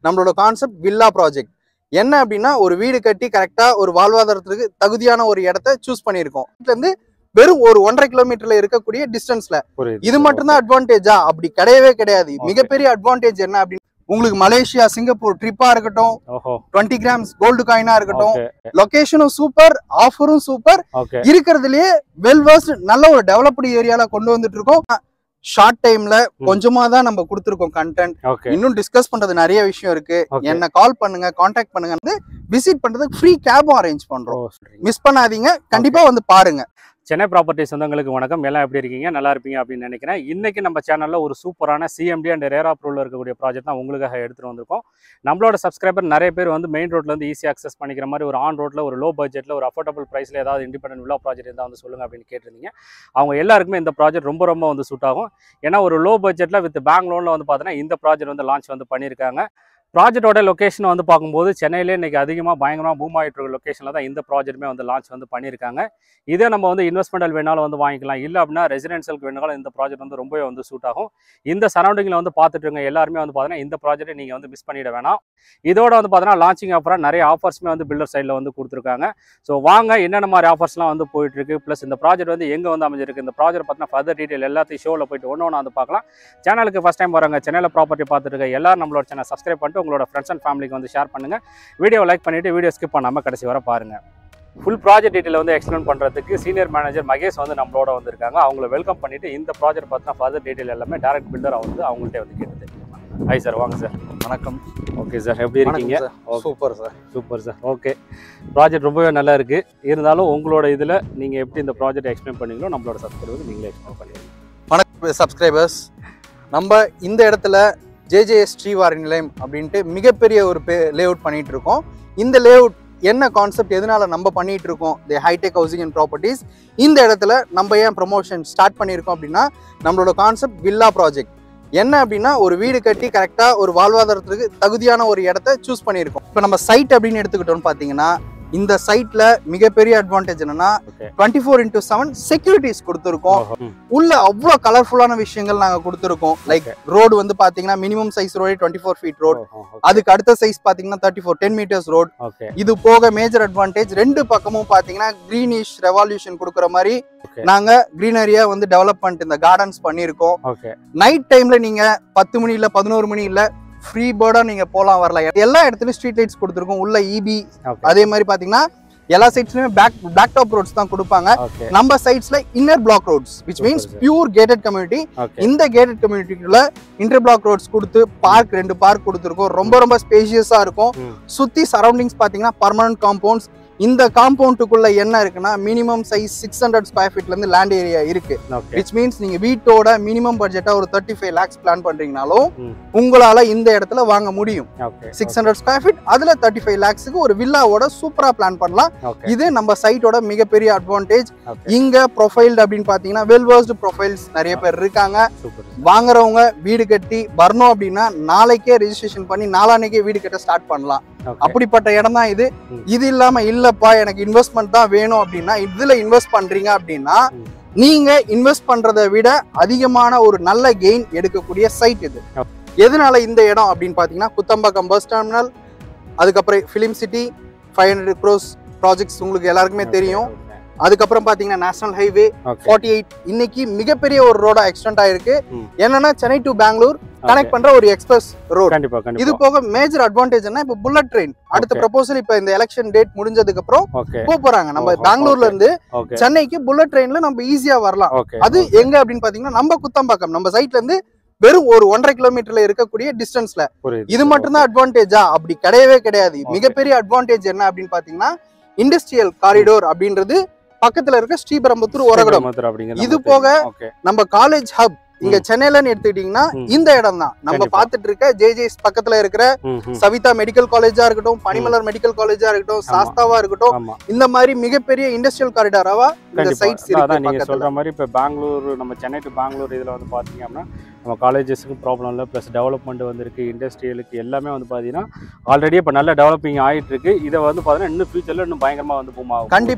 நம்மளோட concept villa project. என்ன அப்படின்னா ஒரு வீடு கட்டி கரெக்டா ஒரு வாழ்வாதாரத்துக்கு தகுதியான ஒரு இடத்த சூஸ் பண்ணியிருக்கோம். இதுல இருந்து வெறும் ஒரு 1.5 கிலோமீட்டர்ல இருக்கக்கூடிய டிஸ்டன்ஸ்ல. இது மட்டும்தான் அட்வான்டேஜா? அப்படி கிடையவே கிடையாது. மிகப்பெரிய அட்வான்டேஜ் என்ன அப்படின்னு, உங்களுக்கு மலேசியா சிங்கப்பூர் ட்ரிப்பா இருக்கட்டும், 20 கிராம்ஸ் கோல்டு காயினா இருக்கட்டும், லொகேஷனும் சூப்பர், ஆஃபரும் சூப்பர், இருக்கிறதுலயே வெல் வர்ஸ்ட் நல்ல ஒரு டெவலப்டு ஏரியால கொண்டு வந்துட்டு இருக்கோம். ஷார்ட் டைம்ல கொஞ்சமா தான் நம்ம கொடுத்துருக்கோம் கண்டென்ட். இன்னும் டிஸ்கஸ் பண்றது நிறைய விஷயம் இருக்கு. என்ன கால் பண்ணுங்க, கான்டாக்ட் பண்ணுங்க. விசிட் பண்றதுக்கு ஃப்ரீ கேபும் அரேஞ்ச் பண்றோம். மிஸ் பண்ணாதீங்க, கண்டிப்பா வந்து பாருங்க. சென்னை ப்ராப்பர்ட்டி சொந்தங்களுக்கு வணக்கம். எல்லாம் எப்படி இருக்கீங்க? நல்லா இருப்பீங்க அப்படின்னு நினைக்கிறேன். இன்னைக்கு நம்ம சேனலில் ஒரு சூப்பரான சிஎம்டி அண்ட் ரேரா அப்ரூவல் இருக்கக்கூடிய ப்ராஜெக்ட் தான் உங்களுக்காக எடுத்துகிட்டு வந்திருக்கோம். நம்மளோட சப்ஸ்கிரைபர் நிறைய பேர் வந்து மெயின் ரோட்லேருந்து ஈஸியாக அக்சஸ் பண்ணிக்கிற மாதிரி ஒரு ஆன் ரோட்டில் ஒரு லோ பட்ஜெட்டில் ஒரு அஃபோர்டபுள் ப்ரைஸில் ஏதாவது இண்டிபெண்டன்ட் வில்லா ப்ராஜெக்ட் இருந்தால் வந்து சொல்லுங்கள் அப்படின்னு கேட்டிருந்தீங்க. அவங்க எல்லாருக்குமே இந்த ப்ராஜெக்ட் ரொம்ப ரொம்ப வந்து சூட் ஆகும். ஏன்னா ஒரு லோ பட்ஜெட்டில் வித் பேங்க் லோனில் வந்து பார்த்தீங்கன்னா இந்த ப்ராஜெக்ட் வந்து லான்ச் வந்து பண்ணியிருக்காங்க. ப்ராஜெக்டோட லொக்கேஷன் வந்து பார்க்கும்போது சென்னையிலே இன்றைக்கி அதிகமாக பயங்கரமாக பூம் ஆகிட்டு இருக்க லொக்கேஷனில் தான் இந்த ப்ராஜெக்ட்டுமே வந்து லான்ச் வந்து பண்ணியிருக்காங்க. இதே நம்ம வந்து இன்வெஸ்ட்மெண்டல் வேணாலும் வந்து வாங்கிக்கலாம், இல்லை அப்படின்னா ரெசிடென்ஷியலுக்கு வேணாலும் இந்த ப்ராஜெக்ட் வந்து ரொம்பவே வந்து சூட் ஆகும். இந்த சரௌண்டிங்கில் வந்து பார்த்துட்டு இருங்க எல்லாருமே வந்து பார்த்தீங்கன்னா இந்த ப்ராஜெக்ட்டை நீங்கள் வந்து மிஸ் பண்ணிட வேணாம். இதோட வந்து பார்த்தீங்கன்னா லான்ச்சிங் ஆஃபராக நிறைய ஆஃபர்ஸுமே வந்து பில்டர் சைடில் வந்து கொடுத்துருக்காங்க. ஸோ வாங்க என்னென்ன மாதிரி ஆஃபர்ஸ்லாம் வந்து போயிட்டுருக்கு, ப்ளஸ் இந்த ப்ராஜெக்ட் வந்து எங்கே வந்து அமைஞ்சிருக்கு, இந்த ப்ராஜெக்ட் பார்த்தீங்கன்னா ஃபர்தர் டீட்டெயில் எல்லாத்தையும் ஷோவில் போயிட்டு ஒன்று வந்து பார்க்கலாம். சேனலுக்கு ஃபஸ்ட் டைம் வராங்க, சென்னையில் ப்ராப்பர்ட்டி பார்த்துட்டு இருக்க எல்லாரும் நம்மளோட சேனல் சப்ஸ்கிரைப் பண்ணிட்டு உங்களோட ஃப்ரெண்ட்ஸ் அண்ட் ஃபேமிலிக்கு வந்து ஷேர் பண்ணுங்கள். வீடியோ லைக் பண்ணிவிட்டு வீடியோ ஸ்கிப் பண்ணாமல் கடைசி வர பாருங்கள். ஃபுல் ப்ராஜெக்ட் டீட்டெயில் வந்து எக்ஸ்பிளைன் பண்ணுறதுக்கு சீனியர் மேனேஜர் மகேஷ் வந்து நம்மளோட வந்திருக்காங்க. அவங்கள வெல்கம் பண்ணிவிட்டு இந்த ப்ராஜெக்ட் பார்த்தீங்கன்னா ஃபர்தர் டீட்டெயில் எல்லாமே டேரக்ட் பில்டர் வந்து அவங்கள்ட்ட வந்து கேட்டு தெரிஞ்சுக்கலாம். ஹாய் சார், வாங்க சார். வணக்கம். ஓகே சார், எப்படி இருக்கீங்க? Super sir. Super sir. Okay, project ரொம்பவே நல்லா இருக்குது. இருந்தாலும் உங்களோட இதில் நீங்கள் எப்படி இந்த ப்ராஜெக்ட் எக்ஸ்பிளைன் பண்ணீங்களோ நம்மளோட சப்ஸ்கிரைபர் நீங்களே எக்ஸ்பிளைன் பண்ணிடுங்க. வணக்கம் சப்ஸ்கிரைபர்ஸ். நம்ம இந்த இடத்துல ஜேஜேஎஸ் ஸ்ரீவாரி நிலையம் அப்படின்ட்டு மிகப்பெரிய ஒரு லேஅவுட் பண்ணிட்டு இருக்கோம். இந்த லேஅவுட் என்ன கான்செப்ட், எதனால நம்ம பண்ணிட்டு இருக்கோம், தி ஹைடெக் ஹவுசிங் அண்ட் ப்ராப்பர்ட்டிஸ். இந்த இடத்துல நம்ம ஏன் ப்ரொமோஷன் ஸ்டார்ட் பண்ணியிருக்கோம் அப்படின்னா, நம்மளோட கான்செப்ட் வில்லா ப்ராஜெக்ட். என்ன அப்படின்னா ஒரு வீடு கட்டி கரெக்டாக ஒரு வாழ்வாதாரத்துக்கு தகுதியான ஒரு இடத்த சூஸ் பண்ணியிருக்கோம். இப்போ நம்ம சைட் அப்படின்னு எடுத்துக்கிட்டோம்னு பார்த்தீங்கன்னா, இந்த சைட்ல மிகப்பெரிய அட்வான்டேஜ் என்னன்னா 24x7 செக்யூரிட்டிஸ் கொடுத்துருக்கோம். உள்ள அவ்வளோ கலர்ஃபுல்லான விஷயங்கள் நாங்கள் கொடுத்துருக்கோம். லைக் ரோடு வந்து பாத்தீங்கன்னா minimum size road 24 feet road, அதுக்கு அடுத்த சைஸ் பாத்தீங்கன்னா 10 மீட்டர்ஸ் ரோடு. இது போக மேஜர் அட்வான்டேஜ் ரெண்டு பக்கமும் பாத்தீங்கன்னா கிரீனிஷ் ரெவல்யூஷன் கொடுக்குற மாதிரி நாங்க கிரீனரியா வந்து டெவலப்மெண்ட் இந்த கார்டன்ஸ் பண்ணியிருக்கோம். நைட் டைம்ல நீங்க 10 மணி இல்ல 11 மணி இல்ல ஃப்ரீ பேர்டா நீங்க போலாம் வரலாம். எல்லா இடத்துலயும் ஸ்ட்ரீட் லைட்ஸ் கொடுத்துருக்கோம். உள்ள இபி அதே மாதிரி பாத்தீங்கன்னா எல்லா சைட்ஸ்லயுமே பிளாக் டாப் ரோட்ஸ் தான் கொடுப்பாங்க. நம்ம சைட்ஸ்ல inner block roads which means pure gated community. இந்த கேட்டட் கம்யூனிட்டிக்குள்ள இன்டர் பிளாக் ரோட்ஸ் கொடுத்து பார்க் 2 பார்க் கொடுத்துருக்கோம். ரொம்ப ரொம்ப ஸ்பேஷியஸா இருக்கும். சுத்தி சரௌண்டிங்ஸ் பாத்தீங்கன்னா பர்மனன்ட் காம்பவுண்ட்ஸ். இந்த காம்பவுண்டுக்குள்ள என்ன இருக்குன்னா மினிமம் சைஸ் 600 ஸ்கொயர் ஃபீட்ல இருந்து லேண்ட் ஏரியா இருக்கு. which means நீங்க வீட்டோட மினிமம் பட்ஜெட்டா ஒரு 35 lakhs பிளான் பண்றீங்கனாலும் உங்களால இந்த இடத்துல வாங்க முடியும். 600 ஸ்கொயர் ஃபீட் அதுல 35 lakhsக்கு ஒரு வில்லாவோட சூப்பரா பிளான் பண்ணலாம். இது நம்ம சைட்டோட மிகப்பெரிய அட்வான்டேஜ். இங்க ப்ரொஃபைல் அப்படின்னு பாத்தீங்கன்னா வெல் வர்ஸ்டு ப்ரொஃபைல்ஸ் நிறைய பேர் இருக்காங்க. வாங்குறவங்க வீடு கட்டி வரணும் அப்படின்னா நாளைக்கே ரெஜிஸ்ட்ரேஷன் பண்ணி நாளானைக்கே வீடு கட்ட ஸ்டார்ட் பண்ணலாம். அப்படிப்பட்ட இடம் தான் இது. இது இல்லாம இல்லப்பா எனக்கு இன்வெஸ்ட்மெண்ட் தான் வேணும் அப்படின்னா இதுல இன்வெஸ்ட் பண்றீங்க அப்படின்னா நீங்க இன்வெஸ்ட் பண்றதை விட அதிகமான ஒரு நல்ல கெயின் எடுக்கக்கூடிய சைட் இது. எதனால இந்த இடம் அப்படின்னு பாத்தீங்கன்னா குத்தம்பாக்கம் பஸ் டெர்மினல், அதுக்கப்புறம் ஃபிலிம் சிட்டி, 500 crores ப்ராஜெக்ட்ஸ் உங்களுக்கு எல்லாருக்குமே தெரியும். அதுக்கப்புறம் பாத்தீங்கன்னா நேஷனல் ஹைவே 48 இன்னைக்கு மிகப்பெரிய ஒரு ரோடா எக்ஸ்டெண்ட் ஆயிருக்கு. என்னன்னா சென்னை டு பெங்களூர் கனெக்ட் பண்ற ஒரு எக்ஸ்பிரஸ் ரோட். இது போக மேஜர் அட்வான்டேஜ் என்ன, இப்ப புல்லட் ட்ரெயின் அடுத்த ப்ரொபோசல் இப்ப இந்த எலெக்ஷன் டேட் முடிஞ்சதுக்கு அப்புறம் போறாங்க. நம்ம பெங்களூர்ல இருந்து சென்னைக்கு புல்லட் ட்ரெயின்ல நம்ம ஈஸியா வரலாம். அது எங்க அப்படின்னு பாத்தீங்கன்னா நம்ம குத்தம்பாக்கம் நம்ம சைட்ல இருந்து வெறும் ஒரு 1.5 கிலோமீட்டர்ல இருக்கக்கூடிய டிஸ்டன்ஸ்ல. இது மட்டும்தான் அட்வான்டேஜா? அப்படி கிடையவே கிடையாது. மிகப்பெரிய அட்வான்டேஜ் என்ன அப்படின்னு பாத்தீங்கன்னா இண்டஸ்ட்ரியல் காரிடோர் அப்படின்றது பக்கத்துல இருக்க ஸ்ரீபெரும்புத்தூர் ஒரகடம். இது போக நம்ம காலேஜ் ஹப் இங்க சென்னையிலன்னு எடுத்துக்கிட்டீங்கன்னா இந்த இடம் தான் நம்ம பாத்துட்டு இருக்க ஜேஜேஎஸ் பக்கத்துல இருக்கிற சவிதா மெடிக்கல் காலேஜா இருக்கட்டும், பனிமலர் மெடிக்கல் காலேஜா இருக்கட்டும், சாஸ்தாவா இருக்கட்டும், இந்த மாதிரி மிகப்பெரிய இண்டஸ்ட்ரியல் காரிடாராவா இந்த சைட்ஸ் இருக்கு. நீங்க சொல்ற மாதிரி இப்ப பெங்களூர் நம்ம சென்னை டு பெங்களூர் இதுல வந்து பாத்தீங்க அப்படின்னா நம்ம காலேஜஸ்க்கு ப்ராப்ளம் இல்லை, ப்ளஸ் டெவலப்மெண்ட் வந்திருக்கு, இண்டஸ்ட்ரியலுக்கு எல்லாமே வந்து பார்த்தீங்கன்னா ஆல்ரெடி இப்போ நல்ல டெவலப்பிங் ஆகிட்டு இருக்கு. இதை வந்து பார்த்தீங்கன்னா இன்னும் ஃபியூச்சரில் இன்னும் பயங்கரமாக வந்து பூம் ஆகும்.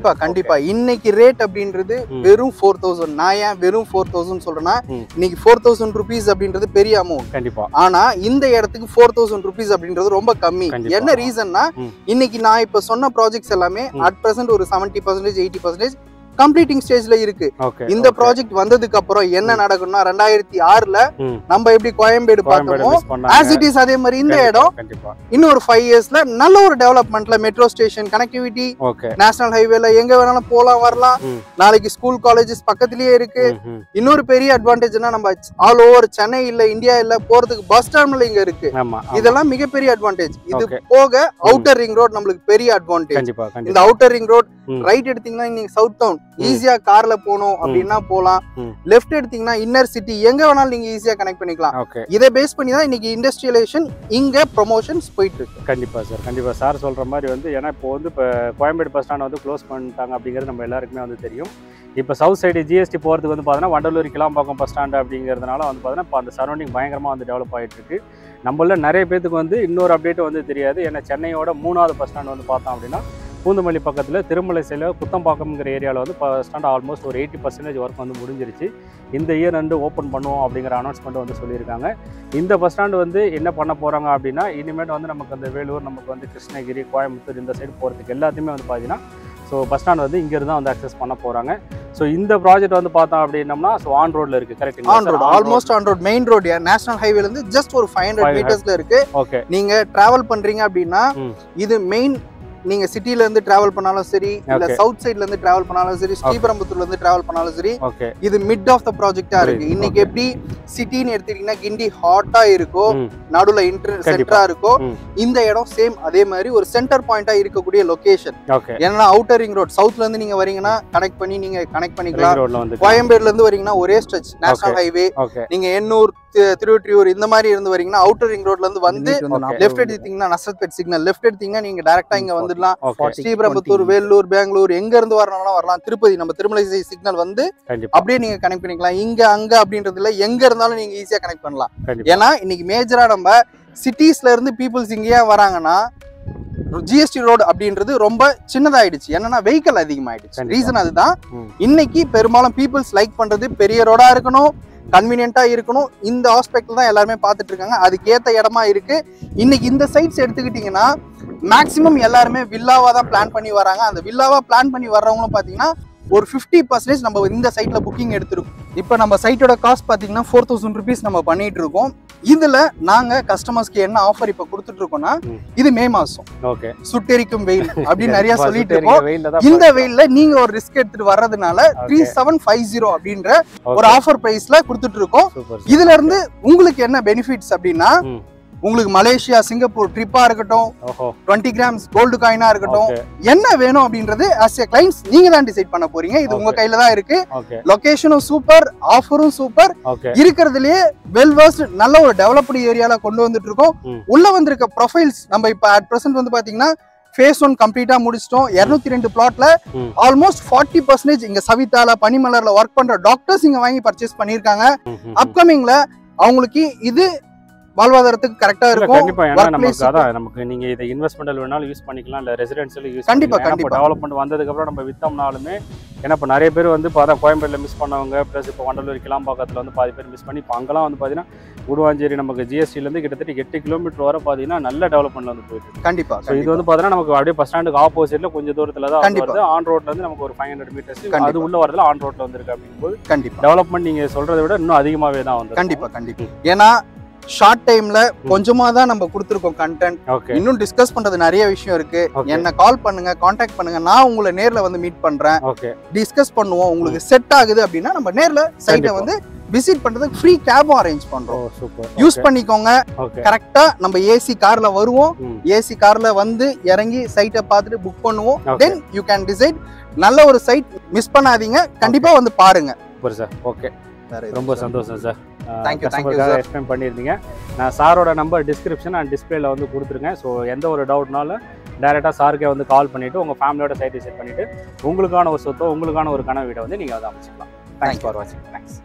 கண்டிப்பா இன்னைக்கு ரேட் அப்படின்றது வெறும் 4000. நான் ஏன் வெறும் 4000 சொல்றேன்னா, இன்னைக்கு 4000 rupees அப்படின்றது பெரிய அமௌண்ட். கண்டிப்பா. ஆனா இந்த இடத்துக்கு 4000 rupees அப்படின்றது ரொம்ப கம்மி. என்ன ரீசன்னா, இன்னைக்கு நான் இப்ப சொன்ன ப்ராஜெக்ட்ஸ் எல்லாமே அட் பிரசன்ட் ஒரு 70% 80% கம்ப்ளீட்டிங் ஸ்டேஜ்ல இருக்கு. இந்த ப்ராஜெக்ட் வந்ததுக்கு அப்புறம் என்ன நடக்கும்னா, 2006ல நம்ம எப்படி கோயம்பேடு பார்த்தோமோ as it is அதே மாதிரி இந்த இடம் இன்னொரு 5 இயர்ஸ்ல நல்ல ஒரு டெவலப்மெண்ட்ல மெட்ரோ ஸ்டேஷன் கனெக்டிவிட்டி, நேஷனல் ஹைவேல எங்க வேணாலும் போலாம் வரலாம். நாளைக்கு ஸ்கூல் காலேஜஸ் பக்கத்துலயே இருக்கு. இன்னொரு பெரிய அட்வான்டேஜ்னா, நம்ம ஆல் ஓவர் சென்னை இல்ல இந்தியா இல்ல போறதுக்கு பஸ் டெர்மினல் இங்க இருக்கு. இதெல்லாம் மிகப்பெரிய அட்வான்டேஜ். இது போக அவுட்டர் ரிங் ரோட் நம்மளுக்கு பெரிய அட்வான்டேஜ். இந்த அவுட்டர் ரிங் ரோட் ரைட் எடுத்தீங்கன்னா நீங்க சவுத் டவுன் ஈஸியா கார்ல போகணும் அப்படின்னா போலாம். லெஃப்ட் எடுத்தீங்கன்னா இன்னர் சிட்டி எங்க வேணாலும் நீங்க ஈஸியா கனெக்ட் பண்ணிக்கலாம். இதை பேஸ் பண்ணி தான் இன்னைக்கு இண்டஸ்ட்ரியலைசேஷன் இங்க ப்ரொமோஷன்ஸ் போயிட்டு இருக்கு. கண்டிப்பா சார், கண்டிப்பா சார் சொல்ற மாதிரி வந்து, ஏன்னா இப்போ வந்து இப்போ கோயம்பேடு பஸ் ஸ்டாண்ட் வந்து க்ளோஸ் பண்ணிட்டாங்க அப்படிங்கிறது நம்ம எல்லாருக்குமே வந்து தெரியும். இப்போ சவுத் சைடு ஜிஎஸ்டி போகிறதுக்கு வந்து பார்த்தீங்கன்னா வண்டலூர் கிளாம்பாக்கம் பஸ் ஸ்டாண்டு அப்படிங்கிறதுனால வந்து பார்த்தீங்கன்னா இப்போ அந்த சரௌண்டிங் பயங்கரமாக வந்து டெவலப் ஆகிட்டு இருக்கு. நம்மள நிறைய பேருக்கு வந்து இன்னொரு அப்டேட் வந்து தெரியாது. ஏன்னா சென்னையோட 3வது பஸ் ஸ்டாண்ட் வந்து பார்த்தோம் அப்படின்னா பூந்தமல்லி பக்கத்தில் திருமலை சில குத்தம்பாக்கம்ங்கிற ஏரியாவில் வந்து பஸ் ஸ்டாண்ட் ஆல்மோஸ்ட் ஒரு 80% ஒர்க் வந்து முடிஞ்சிருச்சு. இந்த இயர் வந்து ஓப்பன் பண்ணுவோம் அப்படிங்கிற அனௌன்ஸ்மெண்ட் வந்து சொல்லியிருக்காங்க. இந்த பஸ் ஸ்டாண்டு வந்து என்ன பண்ண போகிறாங்க அப்படின்னா, இனிமேட் வந்து நமக்கு அந்த வேலூர், நமக்கு வந்து கிருஷ்ணகிரி, கோயம்புத்தூர் இந்த சைடு போகிறதுக்கு எல்லாத்தையுமே வந்து பார்த்தீங்கன்னா பஸ் ஸ்டாண்ட் வந்து இங்கே தான் வந்து அக்சஸ் பண்ண போகிறாங்க. இந்த ப்ராஜெக்ட் வந்து பார்த்தோம் அப்படின்னம்னா ஆன் ரோட்ல இருக்கு. Correct? On road, almost on road, main road, national ஹைவேல இருந்து ஜஸ்ட் ஒரு 500 மீட்டர்ஸ்ல இருக்கு. நீங்க டிராவல் பண்றீங்க அப்படின்னா இது மெயின். நீங்க சிட்டில இருந்து டிராவல் பண்ணாலும் சரி, இல்ல சவுத் சைட்ல இருந்து டிராவல் பண்ணாலும் சரி, ஸ்ரீபெரும்புத்தூர்ல இருந்து டிராவல் பண்ணாலும் சரி, இது மிட் ஆஃப் த ப்ராஜெக்டா இருக்கு. இன்னைக்கு எப்படி சிட்டின்னு எடுத்துக்கிட்டீங்கன்னா கிண்டி ஹாட்டா இருக்கோ, நடுவுல சென்டரா இருக்கோ, இந்த இடம் சேம் அதே மாதிரி ஒரு சென்டர் பாயிண்டா இருக்கக்கூடிய லொகேஷன். ஏன்னா அவுட்டர் ரிங் ரோட் சவுத்ல இருந்து நீங்க வரீங்கன்னா கனெக்ட் பண்ணி நீங்க கனெக்ட் பண்ணிக்கலாம். கோயம்பேடுல இருந்து வரீங்கன்னா ஒரே ஸ்ட்ரெச் நேஷனல் ஹைவே. நீங்க எண்ணூர், திருவொற்றியூர் இந்த மாதிரி இருந்து வரீங்கன்னா அவுட்டர் ரிங் ரோட்ல இருந்து வந்து லெஃப்ட் எடுத்தீங்கன்னா நசத்பேட் சிக்னல், லெஃப்ட் எடுத்தீங்கன்னா நீங்க டைரக்டா இங்க வந்துடலாம். ஸ்ரீபெரும்புத்தூர், வேலூர், பெங்களூர் எங்க இருந்து வரணும்னா வரலாம். திருப்பதி நம்ம திருமலை சிக்னல் வந்து அப்படியே நீங்க கனெக்ட் பண்ணிக்கலாம். இங்க அங்க அப்படின்றதுல எங்க இருந்தாலும் நீங்க ஈஸியா கனெக்ட் பண்ணலாம். ஏன்னா இன்னைக்கு மேஜரா நம்ம சிட்டிஸ்ல இருந்து பீப்புள்ஸ் இங்கேயே வராங்கன்னா ஜிஎஸ்டி ரோடு அப்படின்றது ரொம்ப சின்னதாயிடுச்சு. என்னன்னா வெஹிக்கல் அதிகமாயிடுச்சு. ரீசன் அதுதான். இன்னைக்கு பெரும்பாலும் பீப்புள்ஸ் லைக் பண்றது பெரிய ரோடா இருக்கணும், கன்வீனியன்ட்டா இருக்கணும். இந்த ஆஸ்பெக்ட்ல தான் எல்லாருமே பார்த்துட்டு இருக்காங்க. அதுக்கேற்ற இடமா இருக்கு. இன்னைக்கு இந்த சைட்ஸ் எடுத்துக்கிட்டீங்கன்னா மேக்சிமம் எல்லாருமே வில்லாவா தான் பிளான் பண்ணி வராங்க. அந்த வில்லாவா பிளான் பண்ணி வர்றவங்களும் பாத்தீங்கன்னா ஒரு 50% நம்ம இந்த சைட்ல புக்கிங் எடுத்திருக்கோம். இப்போ நம்ம சைட்டோட காஸ்ட் பாத்தீங்கன்னா 4000 rupees நம்ம பண்ணிட்டு இருக்கோம். இதுல நாங்க கஸ்டமர்ஸ்க்கு என்ன ஆஃபர் இப்ப கொடுத்துட்டு இருக்கோம்னா, இது மே மாசம் சுட்டெரிக்கும் வெயில் அப்படின்னு நிறைய சொல்லிட்டு இருக்கோம். இந்த வெயில்ல நீங்க ஒரு ரிஸ்க் எடுத்துட்டு வர்றதுனால 3750 அப்படின்ற ஒரு ஆஃபர் பிரைஸ்ல கொடுத்துட்டு இருக்கோம். இதுல இருந்து உங்களுக்கு என்ன பெனிஃபிட்ஸ் அப்படின்னா, உங்களுக்கு மலேசியா, சிங்கப்பூர் ட்ரிப்பா இருக்கட்டும், 20 grams கோல்டு காயினா இருக்கட்டும், என்ன வேணும் அப்படின்றது as a clients நீங்க தான் டிசைட் பண்ண போறீங்க. இது உங்க கையில தான் இருக்கு. லொகேஷனும் சூப்பர், ஆஃபரும் சூப்பர், இருக்கிறதுலயே வெல் வெர்ஸ்ட் நல்ல ஒரு டெவலப்டு ஏரியால கொண்டு வந்துட்டு இருக்கோம். உள்ள வந்திருக்க ப்ரொஃபைல்ஸ் நம்ம இப்ப அட் பிரசன்ட் வந்து பாத்தீங்கன்னா ஃபேஸ் 1 கம்ப்ளீட்டா முடிச்சிட்டோம். 202 பிளாட்ல ஆல்மோஸ்ட் 40% இங்க சவிதால, பனிமலர்ல ஒர்க் பண்ற டாக்டர்ஸ் இங்க வாங்கி பர்ச்சேஸ் பண்ணிருக்காங்க. அப்கமிங்ல அவங்களுக்கு இது வாழ்வாதாரத்துக்கு கரெக்டா இருக்கும். கண்டிப்பா. ஏன்னா நமக்கு அதான், நமக்கு நீங்க இதை இன்வெஸ்ட்மெண்டல் வேணாலும் யூஸ் பண்ணிக்கலாம், இல்ல ரெசிடென்ஷியல் யூஸ் பண்ணிக்கலாம். கண்டிப்பா டெவலப்மெண்ட் வந்ததுக்கு அப்புறம் நம்ம வித்தோம்னாலுமே, ஏன்னா இப்போ நிறைய பேர் வந்து இப்போ கோயம்பேடுல மிஸ் பண்ணவங்க, பிளஸ் இப்போ வண்டலூர் கிளாம்பாக்கத்துல வந்து பாதி பேர் மிஸ் பண்ணி இப்போ அங்கெல்லாம் வந்து பாத்தீங்கன்னா குடுவாஞ்சேரி நமக்கு ஜிஎஸ்டில இருந்து கிட்டத்தட்ட 8 கிலோமீட்டர் வரை பாத்தீங்கன்னா நல்ல டெவலப்மெண்ட் வந்து போயிட்டு. கண்டிப்பா. இது வந்து பாத்தீங்கன்னா நமக்கு அப்படியே பஸ் ஸ்டாண்டுக்கு ஆப்போசிட்ல கொஞ்சம் தூரத்துல தான் வருது. ஆன் ரோட்ல இருந்து நமக்கு ஒரு 500 மீட்டர்ஸ் அது உள்ள வரதுல ஆன் ரோட்ல வந்துருக்கு. அப்படிங்கும்போது கண்டிப்பா டெவலப்மெண்ட் நீங்க சொல்றதை விட இன்னும் அதிகமாவே தான் வந்து. கண்டிப்பா. ஏன்னா ஷார்ட் டைம்ல கொஞ்சமா தான் நம்ம கொடுத்துருக்கோம் கண்டென்ட். இன்னும் டிஸ்கஸ் பண்றது நிறைய விஷயம் இருக்கு. என்ன கால் பண்ணுங்க, கான்டாக்ட் பண்ணுங்க, நான் உங்களை நேர்ல வந்து மீட் பண்றேன், டிஸ்கஸ் பண்ணுவோம். உங்களுக்கு செட் ஆகுது அப்படின்னா நம்ம நேர்ல சைட்டை வந்து விசிட் பண்றதுக்கு ஃப்ரீ கேபும் அரேஞ்ச் பண்றோம். யூஸ் பண்ணிக்கோங்க. கரெக்டா நம்ம ஏசி கார்ல வருவோம். ஏசி கார்ல வந்து இறங்கி சைட்டை பார்த்துட்டு புக் பண்ணுவோம். Then you can decide. நல்ல ஒரு சைட், மிஸ் பண்ணாதீங்க, கண்டிப்பா வந்து பாருங்க. ஓகே, ரொம்ப சந்தோஷம் சார். எக்ஸ்பிளைன் பண்ணியிருந்தீங்க. நான் சாரோட நம்பர் டிஸ்கிரிப்ஷன் அண்ட் டிஸ்பிளேல வந்து கொடுத்துருங்க. ஸோ எந்த ஒரு டவுட்னாலும் டைரெக்டாக சாருக்கே வந்து கால் பண்ணிவிட்டு உங்கள் ஃபேமிலியோட சைட் விசிட் பண்ணிவிட்டு உங்களுக்கான ஒரு சொத்தோ, உங்களுக்கான ஒரு கனவு வீடை வந்து நீங்கள் வந்து அமைச்சிக்கலாம். தேங்க்ஸ் ஃபார் வாட்சிங். தேங்க்ஸ்.